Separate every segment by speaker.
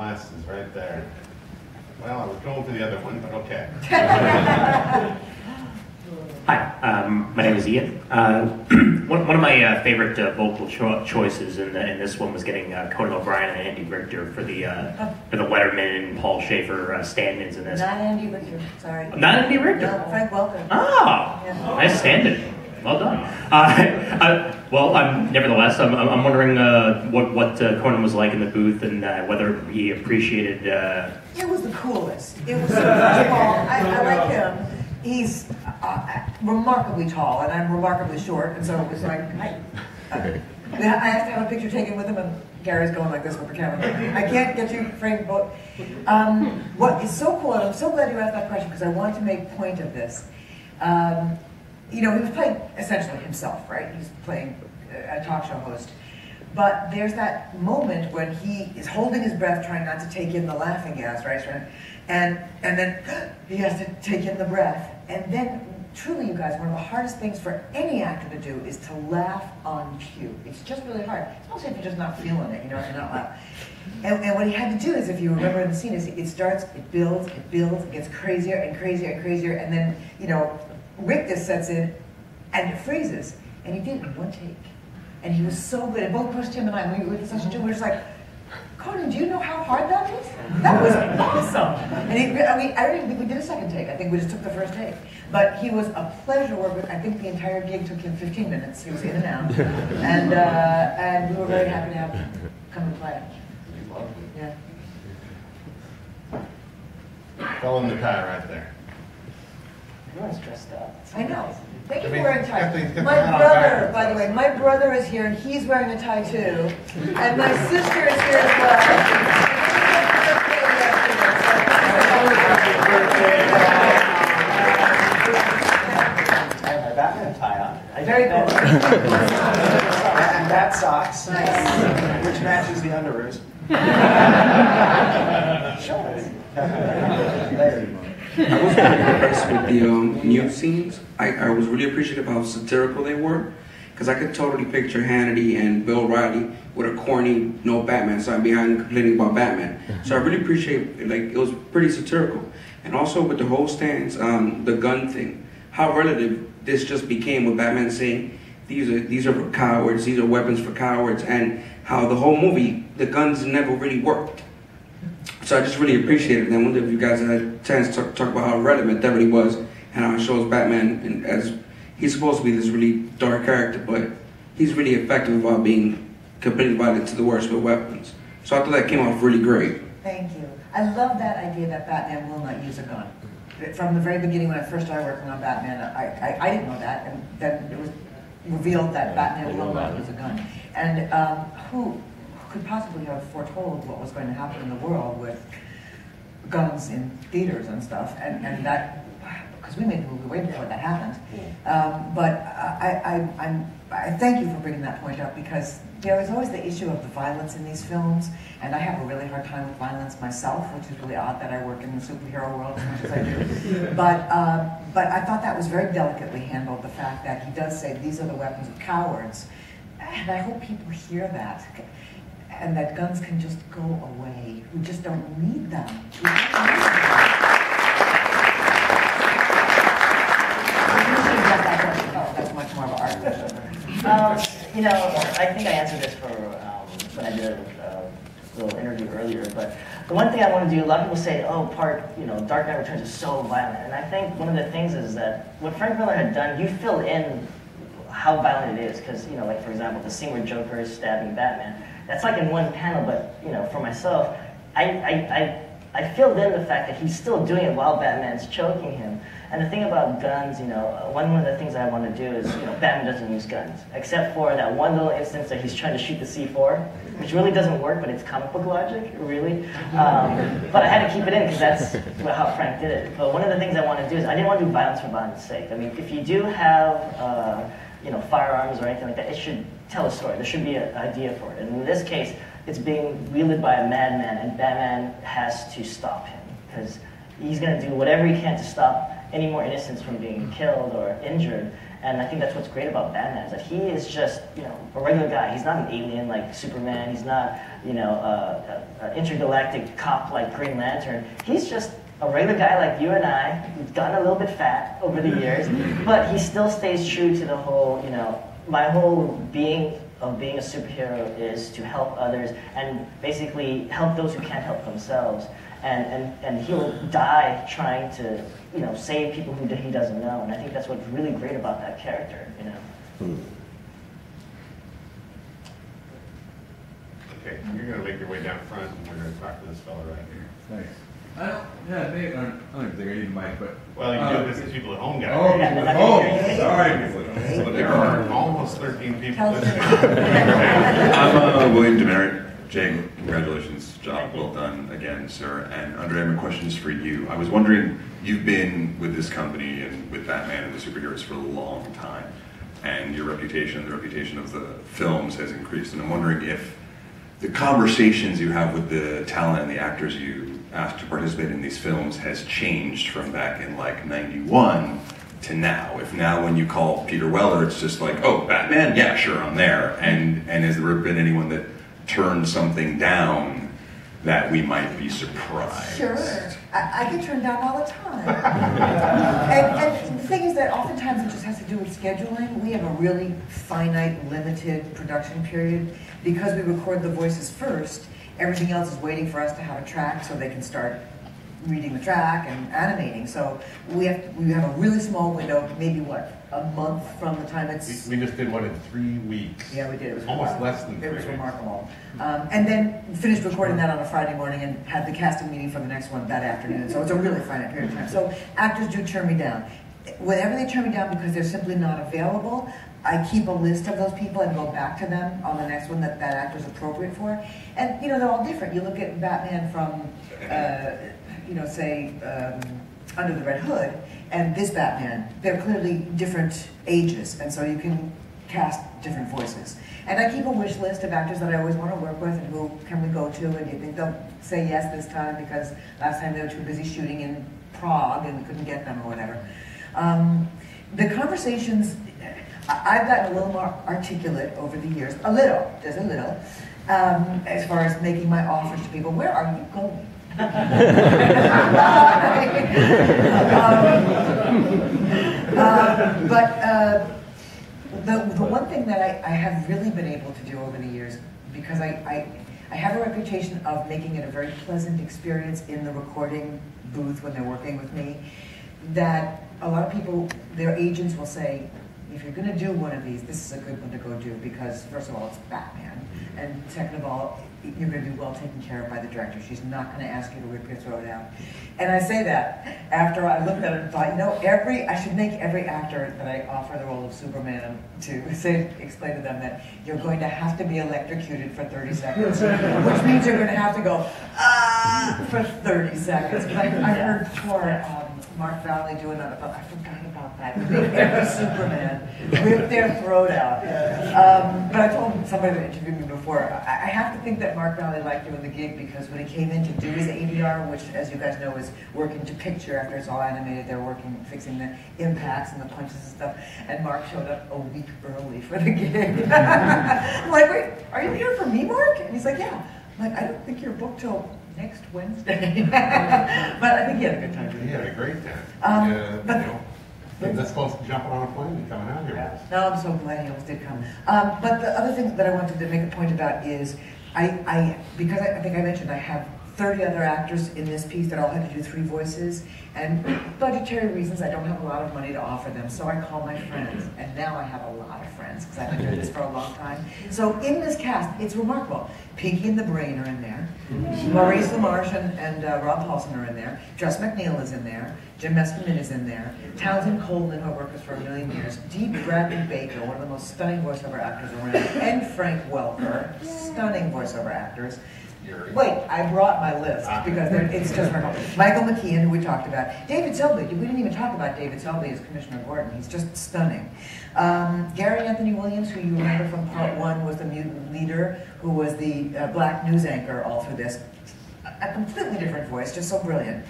Speaker 1: Glasses right there. Well, I was going for the other one, but okay.
Speaker 2: Hi, my name is Ian. One of my favorite vocal choices in this one was getting Conan O'Brien and Andy Richter for the Letterman and Paul Schaefer stand-ins in this.
Speaker 3: Not Andy Richter, sorry.
Speaker 2: Not Andy Richter?
Speaker 3: No, Frank Welker.
Speaker 2: Oh,
Speaker 3: yeah.
Speaker 2: Nice stand-in. Well done. Nevertheless, I'm wondering what Conan was like in the booth and whether he appreciated.
Speaker 3: It was the coolest. It was first of all, I like him. He's remarkably tall, and I'm remarkably short, and so it was like, I have to have a picture taken with him, and Gary's going like this with the camera. I can't get you framed both. What is so cool, and I'm so glad you asked that question because I want to make point of this. You know, he was playing essentially himself, right? He's playing a talk show host. But there's that moment when he is holding his breath, trying not to take in the laughing gas, right? And then he has to take in the breath. And then, truly, you guys, one of the hardest things for any actor to do is to laugh on cue. It's just really hard, especially if you're just not feeling it, you know, if you're not loud. And what he had to do is, if you remember in the scene, is it starts, it builds, it gets crazier and crazier and crazier, and then, you know, Richter sets in, and it freezes. And he did it in one take. And he was so good. And both pushed him and I, when we were in the session too, we were just like, Conan, do you know how hard that is? That was awesome. And I don't even think we did a second take. I think we just took the first take. But he was a pleasure to work with. I think the entire gig took him 15 minutes. He was in and out. And we were very happy to have him come and play. Yeah.
Speaker 1: Fell in the car right there.
Speaker 4: Everyone's dressed up.
Speaker 3: I know. Thank you for wearing a tie.
Speaker 1: My
Speaker 3: brother, by the way, my brother is here and he's wearing a tie too. And my sister is here as well.
Speaker 4: I have my Batman tie on.
Speaker 3: Very cool.
Speaker 4: And bat socks.
Speaker 3: Nice.
Speaker 4: Which matches the underoos. Show us. There you go.
Speaker 5: I was really impressed with the new scenes. I was really appreciative of how satirical they were, because I could totally picture Hannity and Bill Riley with a corny "no Batman" sign behind complaining about Batman. So I really appreciate it was pretty satirical, and also with the whole stance, the gun thing, how relative this just became with Batman saying these are for cowards, these are weapons for cowards, and how the whole movie the guns never really worked. So I just really appreciate it, and I wonder if you guys had a chance to talk about how relevant that really was, and how it shows Batman, and as he's supposed to be this really dark character, but he's really effective about being completely violent to the worst with weapons. So I thought that came off really great.
Speaker 3: Thank you. I love that idea that Batman will not use a gun. From the very beginning when I first started working on Batman, I didn't know that, and then it was revealed that Batman will not use a gun. And who could possibly have foretold what was going to happen in the world with guns in theaters and stuff, and that, because we made the movie way before that happened. But I thank you for bringing that point up, because there is always the issue of the violence in these films, and I have a really hard time with violence myself, which is really odd that I work in the superhero world as much as I do. But I thought that was very delicately handled, the fact that he does say these are the weapons of cowards, and I hope people hear that. And that guns can just go away. We just don't need them. That's much more of an art question.
Speaker 4: You know, I think I answered this for when I did a little interview earlier. But the one thing I want to do, a lot of people say, oh, Dark Knight Returns is so violent. And I think one of the things is that what Frank Miller had done, you fill in how violent it is. Because, you know, like for example, the scene where Joker is stabbing Batman. That's like in one panel, but you know, for myself, I filled in the fact that he's still doing it while Batman's choking him. And the thing about guns, you know, one of the things I want to do is, you know, Batman doesn't use guns, except for that one little instance that he's trying to shoot the C4, which really doesn't work, but it's comic book logic, really. But I had to keep it in because that's how Frank did it. But one of the things I want to do is, I didn't want to do violence for violence sake. I mean, if you do have, you know, firearms or anything like that, it should tell a story. There should be an idea for it. And in this case, it's being wielded by a madman, and Batman has to stop him because he's going to do whatever he can to stop any more innocents from being killed or injured. And I think that's what's great about Batman, is that he is just, you know, a regular guy. He's not an alien like Superman. He's not intergalactic cop like Green Lantern. He's just a regular guy like you and I, who's gotten a little bit fat over the years, but he still stays true to the whole, my whole being of being a superhero is to help others and basically help those who can't help themselves. And he'll die trying to, save people who he doesn't know. And I think that's what's really great about that character,
Speaker 1: Okay, you're going to make your way down front, and we're going to talk to this fellow right here.
Speaker 6: Thanks. I don't even think I need a mic, but...
Speaker 1: Well, you do this as people at home, guys.
Speaker 6: Oh, sorry.
Speaker 1: So there are almost 13 people listening.
Speaker 7: I'm William Demerit. Jay, congratulations. Job well done again, sir. And Andrea, my question is for you. I was wondering, you've been with this company and with Batman and the superheroes for a long time, and your reputation, the reputation of the films has increased. And I'm wondering if the conversations you have with the talent and the actors you ask to participate in these films has changed from back in like 91 to now. If now when you call Peter Weller, it's just like, oh, Batman? Yeah, sure, I'm there. And has there been anyone that turned something down that we might be surprised?
Speaker 3: Sure. I get turned down all the time. and the thing is that oftentimes it just has to do with scheduling. We have a really finite, limited production period. Because we record the voices first, everything else is waiting for us to have a track so they can start reading the track and animating. So we have a really small window, maybe a month from the time it's...
Speaker 1: We just did one in 3 weeks.
Speaker 3: Yeah, we did. It was
Speaker 1: almost less than 3
Speaker 3: weeks. It was
Speaker 1: weeks.
Speaker 3: remarkable. And then finished recording that on a Friday morning and had the casting meeting for the next one that afternoon. So it's a really finite period of time. So actors do turn me down. Whenever they turn me down because they're simply not available, I keep a list of those people and go back to them on the next one that actor's appropriate for. And, they're all different. You look at Batman from, say, Under the Red Hood, and this Batman, they're clearly different ages, and so you can cast different voices. And I keep a wish list of actors that I always want to work with and who can we go to, and you think they'll say yes this time because last time they were too busy shooting in Prague and we couldn't get them or whatever. The conversations, I've gotten a little more articulate over the years, just a little, as far as making my offers to people. Where are you going? The one thing that I have really been able to do over the years, because I have a reputation of making it a very pleasant experience in the recording booth when they're working with me, that a lot of people, their agents will say, if you're going to do one of these, this is a good one to go do because, first of all, it's Batman, and second of all, you're going to be well taken care of by the director. She's not going to ask you to rip your throat out. And I say that after I looked at it and thought, I should make every actor that I offer the role of Superman to explain to them that you're going to have to be electrocuted for 30 seconds, which means you're going to have to go, for 30 seconds. But I heard poor Mark Valley doing that. I forgot about that. Make every Superman rip their throat out. But I told somebody that interviewed me before, I have to think that Mark Valley liked doing the gig because when he came in to do his ADR, which, as you guys know, is working to picture after it's all animated, they're fixing the impacts and the punches and stuff, and Mark showed up a week early for the gig. I'm like, wait, are you here for me, Mark? And he's like, yeah. I'm like, I don't think you're booked till next Wednesday. But I think he had a good time.
Speaker 1: He had a great time. That's close to jumping on a plane and coming out here with us.
Speaker 3: No, I'm so glad he almost did come. But the other thing that I wanted to make a point about is, because I think I mentioned I have 30 other actors in this piece that all had to do 3 voices, and budgetary reasons, I don't have a lot of money to offer them, so I call my friends, and now I have a lot of friends, because I've been doing this for a long time. So in this cast, it's remarkable. Pinky and the Brain are in there, Maurice LaMarche and Rob Paulson are in there, Jess McNeil is in there, Jim Mescamin is in there, Townsend Coleman, who worked with us for a million years, D. Bradley Baker, one of the most stunning voiceover actors around, and Frank Welker, stunning voiceover actors. Wait, I brought my list because it's just remarkable. Michael McKeon, who we talked about. David Selby, we didn't even talk about David Selby as Commissioner Gordon. He's just stunning. Gary Anthony Williams, who you remember from part 1, was the mutant leader, who was the black news anchor all through this. A completely different voice, just so brilliant.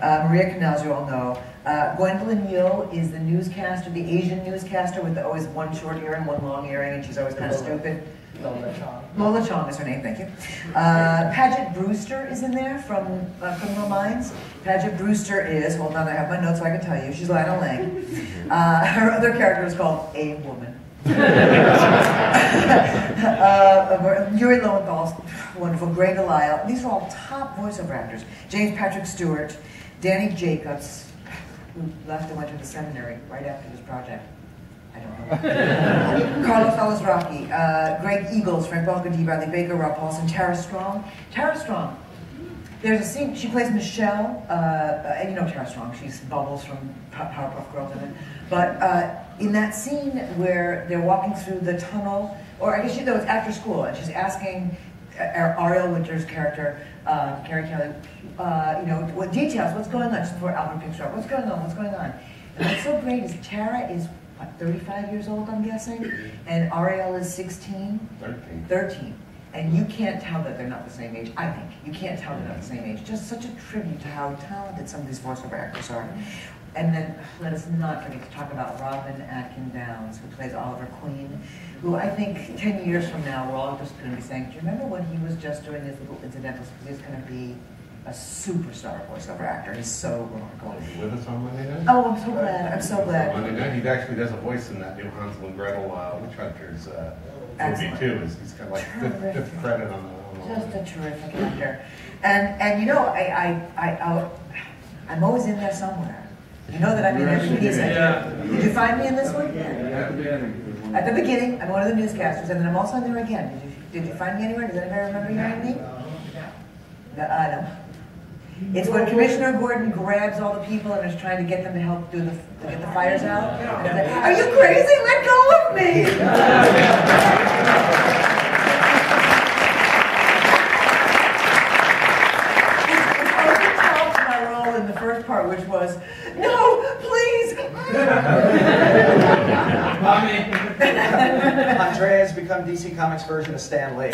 Speaker 3: Maria Canals, you all know. Gwendolyn Yo is the newscaster, the Asian newscaster with always one short earring, one long earring, and she's always kind of stupid. Lola Chong is her name, thank you. Paget Brewster is in there from Criminal Minds. Paget Brewster is, hold on, I have my notes so I can tell you, she's Lana Lang. Her other character is called A Woman. Yuri Lowenthal, wonderful, Greg Delisle. These are all top voiceover actors. James Patrick Stewart, Danny Jacobs, who left and went to the seminary right after this project. I don't know. Carlos Alazraki, Greg Eagles, Frank Belkadi, Bradley Baker, Rob Paulson, Tara Strong. Tara Strong. There's a scene, she plays Michelle, and you know Tara Strong, she's Bubbles from Powerpuff Girls in it. But in that scene where they're walking through the tunnel, or I guess it's after school, and she's asking Ariel Winter's character, Carrie Kelly, you know, what details, what's going on, just before Albert picks her up, what's going on, what's going on? And what's so great is Tara is, what, 35 years old, I'm guessing? And Ariel is 16? 13. And you can't tell that they're not the same age, I think. You can't tell they're not the same age. Just such a tribute to how talented some of these voiceover actors are. And then let us not forget to talk about Robin Atkin Downs, who plays Oliver Queen, who I think 10 years from now, we're all just going to be saying, do you remember when he was just doing his little incidentals? Because he's going to be a superstar voiceover actor. He's so remarkable.
Speaker 1: Is he with us on Monday night?
Speaker 3: Oh, I'm so glad. I'm so glad.
Speaker 1: Monday night, he actually does a voice in that new Hansel and Gretel Witch Hunters movie too. He's got like fifth credit on the.
Speaker 3: Just a terrific actor, and you know I'm always in there somewhere. You know that I'm in every piece I do. Did you find me in this one?
Speaker 6: At the beginning.
Speaker 3: At the beginning, I'm one of the newscasters, and then I'm also in there again. Did you find me anywhere? Does anybody remember hearing me? No. It's when Commissioner Gordon grabs all the people and is trying to get them to help get the fires out. And like, are you crazy? Let go of me! In the first part, which was, no, please.
Speaker 8: Andrea has become DC Comics' version of Stan Lee.